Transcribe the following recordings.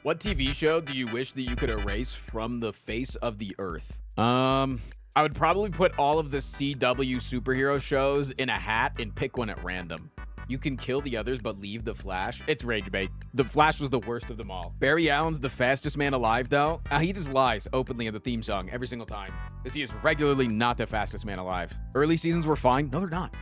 What TV show do you wish that you could erase from the face of the earth? I would probably put all of the CW superhero shows in a hat and pick one at random. You can kill the others, but leave the Flash. It's rage bait. The Flash was the worst of them all. Barry Allen's the fastest man alive, though. He just lies openly in the theme song every single time, because he is regularly not the fastest man alive. Early seasons were fine. No, they're not.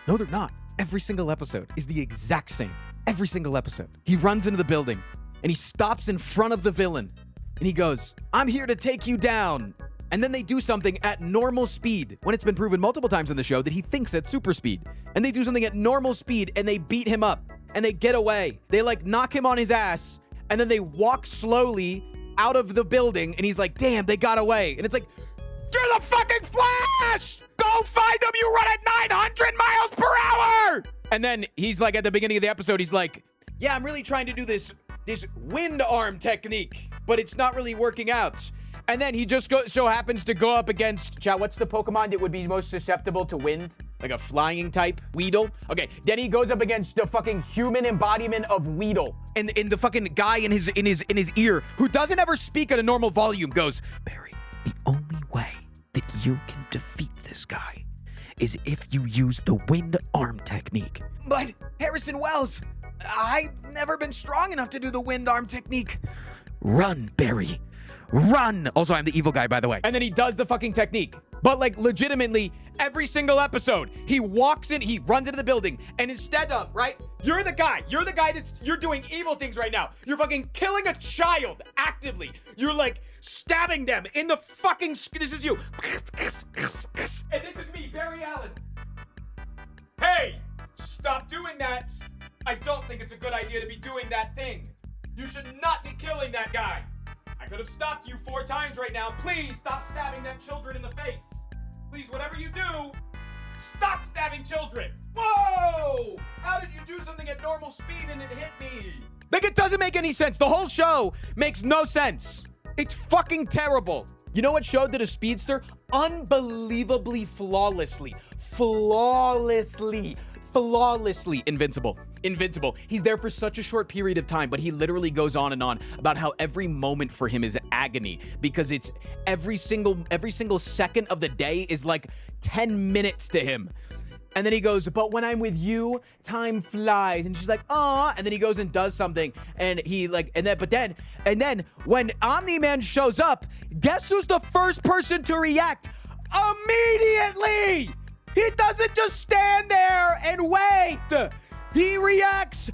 No, they're not. Every single episode is the exact same. Every single episode. He runs into the building, and he stops in front of the villain, and he goes, "I'm here to take you down." And then they do something at normal speed, when it's been proven multiple times in the show that he thinks at super speed. And they do something at normal speed, and they beat him up, and they get away. They, like, knock him on his ass, and then they walk slowly out of the building, and he's like, damn, they got away. And it's like, you're the fucking Flash! Go find them, you run at 900 miles per hour! And then he's like, at the beginning of the episode, he's like, yeah, I'm really trying to do this wind arm technique, but it's not really working out. And then he just so happens to go up against, chat, what's the Pokemon that would be most susceptible to wind? Like a flying type? Weedle? Okay, then he goes up against the fucking human embodiment of Weedle. And the fucking guy in his ear, who doesn't ever speak at a normal volume, goes, Barry, the only way that you can defeat this guy is if you use the wind arm technique. But Harrison Wells, I've never been strong enough to do the wind arm technique. Run, Barry. Run! Also, I'm the evil guy, by the way. And then he does the fucking technique. But, like, legitimately, every single episode, he walks in, he runs into the building, and instead of, right, you're the guy you're doing evil things right now. You're fucking killing a child actively. You're, like, stabbing them in the fucking, this is you. And this is me, Barry Allen. Hey, stop doing that. I don't think it's a good idea to be doing that thing. You should not be killing that guy. I could have stopped you 4 times right now. Please stop stabbing them children in the face. Please, whatever you do, stop stabbing children. Whoa! How did you do something at normal speed and it hit me? Like, it doesn't make any sense. The whole show makes no sense. It's fucking terrible. You know what show did a speedster? Unbelievably flawlessly invincible. He's there for such a short period of time, but he literally goes on and on about how every moment for him is agony, because it's every single second of the day is like 10 minutes to him. And then he goes, but when I'm with you, time flies. And she's like, aw. And then he goes and does something. And he like, and then when Omni-Man shows up, guess who's the first person to react? Immediately! He doesn't just stand there and wait. He reacts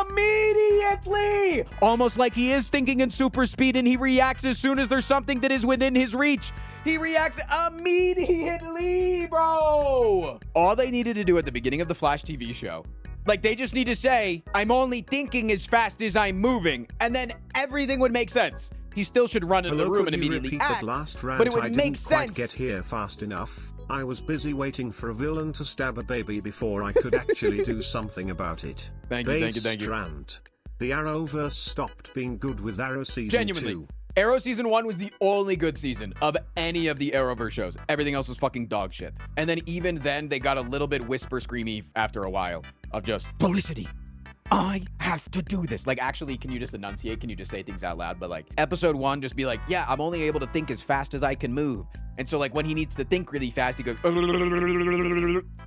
immediately. Almost like he is thinking in super speed, and he reacts as soon as there's something that is within his reach. He reacts immediately, bro. All they needed to do at the beginning of the Flash TV show, like, they just need to say, I'm only thinking as fast as I'm moving, and then everything would make sense. He still should run into the room and immediately act, but it would make sense. I didn't quite get here fast enough. I was busy waiting for a villain to stab a baby before I could actually do something about it. Thank you. Rant. The Arrowverse stopped being good with Arrow Season 2. Arrow Season 1 was the only good season of any of the Arrowverse shows. Everything else was fucking dog shit. And then even then, they got a little bit whisper screamy after a while of just, Felicity, I have to do this. Like, actually, can you just enunciate? Can you just say things out loud? But, like, episode 1, just be like, yeah, I'm only able to think as fast as I can move. And so, like, when he needs to think really fast, he goes,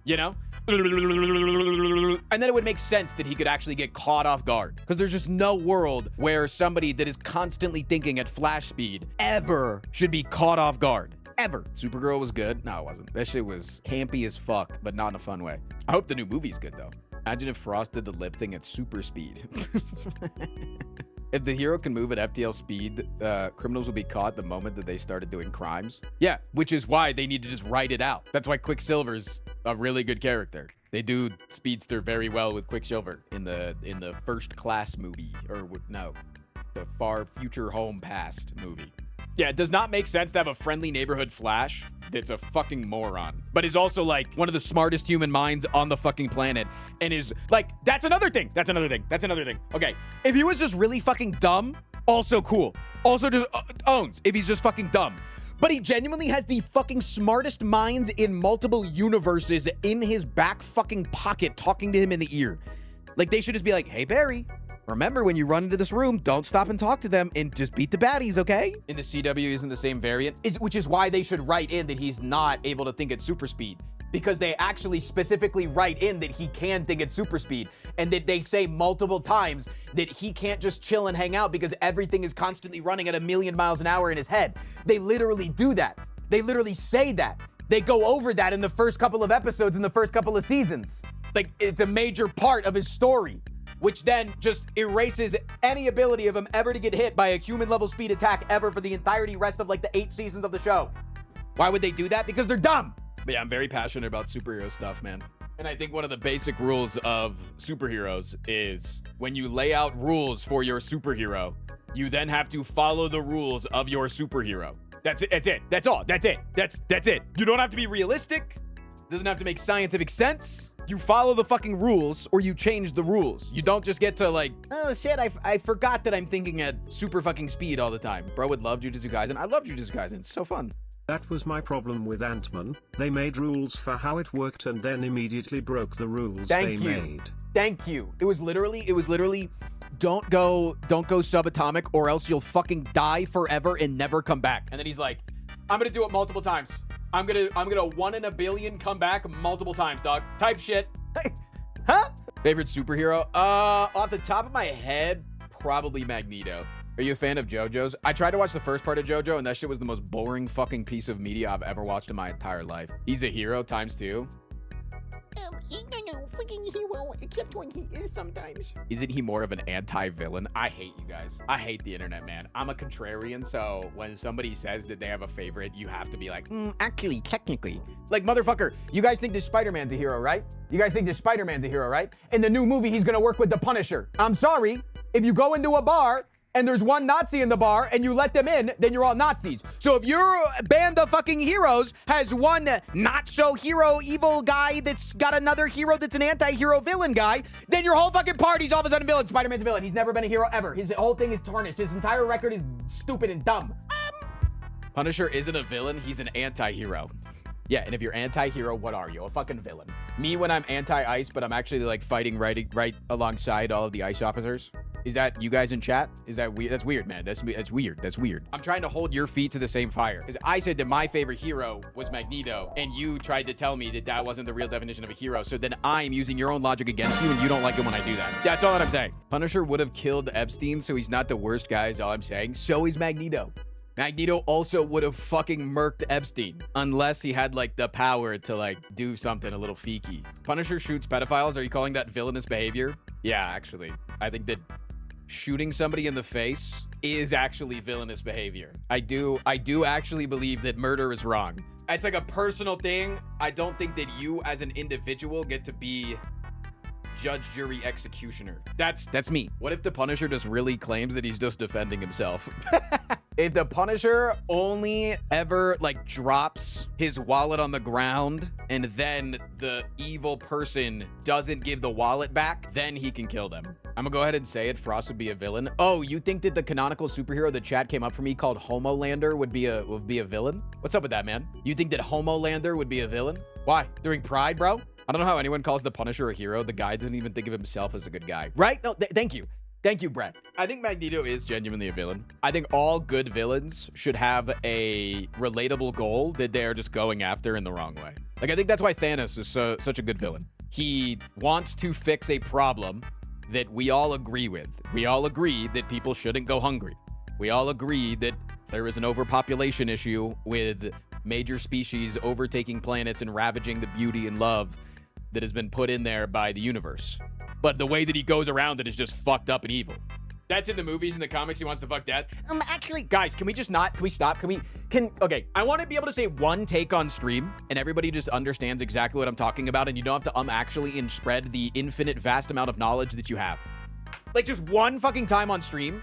you know? And then it would make sense that he could actually get caught off guard. Because there's just no world where somebody that is constantly thinking at flash speed ever should be caught off guard. Ever. Supergirl was good. No, it wasn't. That shit was campy as fuck, but not in a fun way. I hope the new movie's good, though. Imagine if Frost did the lip thing at super speed. If the hero can move at FTL speed, criminals will be caught the moment that they started doing crimes. Yeah, which is why they need to just write it out. That's why Quicksilver's a really good character. They do Speedster very well with Quicksilver in the First Class movie, or no, the Far Future Home Past movie. Yeah, it does not make sense to have a friendly neighborhood Flash that's a fucking moron, but is also like one of the smartest human minds on the fucking planet, and is like, that's another thing. Okay, if he was just really fucking dumb, also cool. Also just owns if he's just fucking dumb. But he genuinely has the fucking smartest minds in multiple universes in his back fucking pocket talking to him in the ear. Like, they should just be like, hey, Barry, remember, when you run into this room, don't stop and talk to them and just beat the baddies, okay? In the CW isn't the same variant, which is why they should write in that he's not able to think at super speed. Because they actually specifically write in that he can think at super speed, and that they say multiple times that he can't just chill and hang out because everything is constantly running at 1,000,000 miles an hour in his head. They literally do that. They literally say that. They go over that in the first couple of episodes in the first couple of seasons. Like, it's a major part of his story, which then just erases any ability of him ever to get hit by a human level speed attack ever for the entirety rest of like the 8 seasons of the show. Why would they do that? Because they're dumb. But yeah, I'm very passionate about superhero stuff, man. And I think one of the basic rules of superheroes is when you lay out rules for your superhero, you then have to follow the rules of your superhero. That's it. That's it. That's all. That's it. That's it. You don't have to be realistic. Doesn't have to make scientific sense. You follow the fucking rules or you change the rules. You don't just get to like, oh shit, I forgot that I'm thinking at super fucking speed all the time. Bro would love Jujutsu Kaisen. I love Jujutsu Kaisen. It's so fun. That was my problem with Ant-Man. They made rules for how it worked and then immediately broke the rules they made. Thank you. It was literally, don't go subatomic or else you'll fucking die forever and never come back. And then he's like, I'm gonna do it multiple times. I'm gonna 1 in a billion come back multiple times, dog. Type shit. Huh? Favorite superhero? Off the top of my head, probably Magneto. Are you a fan of JoJo's? I tried to watch the first part of JoJo, and that shit was the most boring fucking piece of media I've ever watched in my entire life. He's a hero ×2. He's not a freaking hero, except when he is sometimes. Isn't he more of an anti-villain? I hate you guys. I hate the internet, man. I'm a contrarian, so when somebody says that they have a favorite, you have to be like, actually, technically. Like, motherfucker, you guys think that Spider-Man's a hero, right? You guys think that Spider-Man's a hero, right? In the new movie, he's gonna work with the Punisher. I'm sorry, if you go into a bar, and there's one Nazi in the bar and you let them in, then you're all Nazis. So if your band of fucking heroes has one not so hero evil guy that's got another hero that's an anti-hero villain guy, then your whole fucking party's all of a sudden villain. Spider-Man's a villain. He's never been a hero ever. His whole thing is tarnished. His entire record is stupid and dumb. Punisher isn't a villain. He's an anti-hero. Yeah, and if you're anti-hero, what are you? A fucking villain. Me when I'm anti-ice, but I'm actually like fighting right alongside all of the ice officers. Is that you guys in chat? Is that weird? That's weird, man. That's weird. That's weird. I'm trying to hold your feet to the same fire. Because I said that my favorite hero was Magneto, and you tried to tell me that that wasn't the real definition of a hero. So then I'm using your own logic against you, and you don't like it when I do that. That's all that I'm saying. Punisher would have killed Epstein, so he's not the worst guy, is all I'm saying. So is Magneto. Magneto also would have fucking murked Epstein unless he had like the power to like do something a little freaky. Punisher shoots pedophiles. Are you calling that villainous behavior? Yeah, actually. I think that shooting somebody in the face is actually villainous behavior. I do actually believe that murder is wrong. It's like a personal thing. I don't think that you as an individual get to be judge, jury, executioner. That's me. What if the Punisher just really claims that he's just defending himself? If the Punisher only ever like drops his wallet on the ground and then the evil person doesn't give the wallet back, then he can kill them. I'm gonna go ahead and say it. Frost would be a villain. Oh, you think that the canonical superhero the chat came up for me called Homolander would be a villain? What's up with that, man? You think that Homolander would be a villain? Why? During Pride, bro? I don't know how anyone calls the Punisher a hero. The guy doesn't even think of himself as a good guy. Right? No, thank you. Thank you, Brett. I think Magneto is genuinely a villain. I think all good villains should have a relatable goal that they're just going after in the wrong way. Like, I think that's why Thanos is such a good villain. He wants to fix a problem that we all agree with. We all agree that people shouldn't go hungry. We all agree that there is an overpopulation issue with major species overtaking planets and ravaging the beauty and love that has been put in there by the universe. But the way that he goes around it is just fucked up and evil. That's in the movies and the comics. He wants to fuck death. Actually, guys, can we stop? Okay, I want to be able to say one take on stream and everybody just understands exactly what I'm talking about and you don't have to actually and spread the infinite vast amount of knowledge that you have. Like, just one fucking time on stream,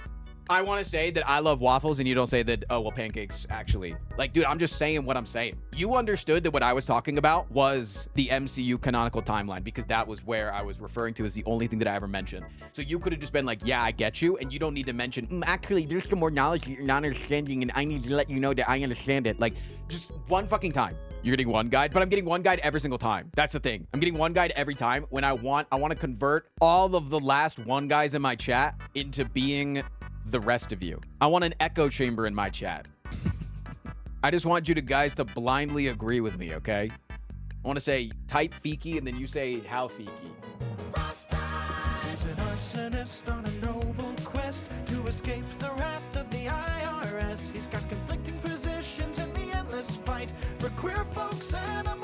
I want to say that I love waffles and you don't say that, oh, well, pancakes actually. Like, dude, I'm just saying what I'm saying. You understood that what I was talking about was the MCU canonical timeline because that was where I was referring to as the only thing that I ever mentioned. So you could have just been like, yeah, I get you. And you don't need to mention, actually, there's some more knowledge that you're not understanding and I need to let you know that I understand it. Like, just one fucking time. You're getting one guide, but I'm getting one guide every single time. That's the thing. I'm getting one guide every time when I want to convert all of the last one guys in my chat into being the rest of you. I want an echo chamber in my chat. I just want you guys to blindly agree with me, okay? I want to say type Fiki and then you say how Fiki. He's an arsonist on a noble quest to escape the wrath of the IRS. He's got conflicting positions in the endless fight for queer folks and a